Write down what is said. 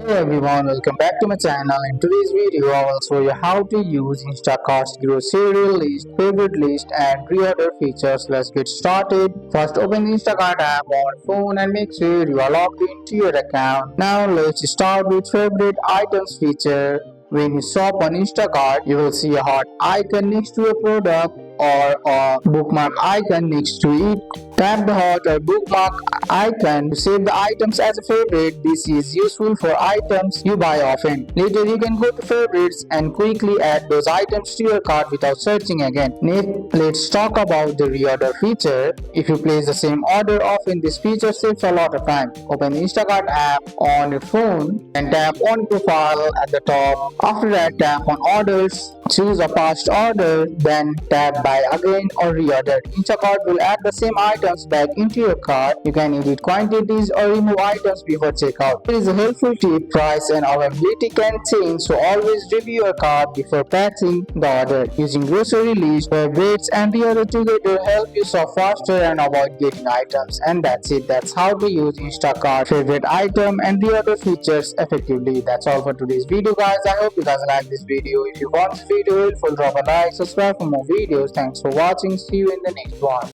Hello everyone, welcome back to my channel. In today's video, I will show you how to use Instacart's grocery list, favorite list and reorder features. Let's get started. First, open the Instacart app on phone and make sure you are logged into your account. Now let's start with favorite items feature. When you shop on Instacart, you will see a heart icon next to a product or a bookmark icon next to it. Tap the heart or bookmark icon to save the items as a favorite. This is useful for items you buy often. Later, you can go to favorites and quickly add those items to your cart without searching again. Next, let's talk about the reorder feature. If you place the same order often, this feature saves a lot of time. Open the Instacart app on your phone and tap on profile at the top. After that, tap on orders. Choose a past order, then tap buy again or reorder. Instacart will add the same items back into your cart. You can edit quantities or remove items before checkout. It is a helpful tip. Price and availability can change, so always review your cart before placing the order. Using grocery list, favorites and reorder together help you shop faster and avoid getting items. And that's it. That's how to use Instacart favorite item and reorder features effectively. That's all for today's video, guys. I hope you guys like this video. If you want this video helpful, drop a like, subscribe for more videos. Thanks for watching. See you in the next one.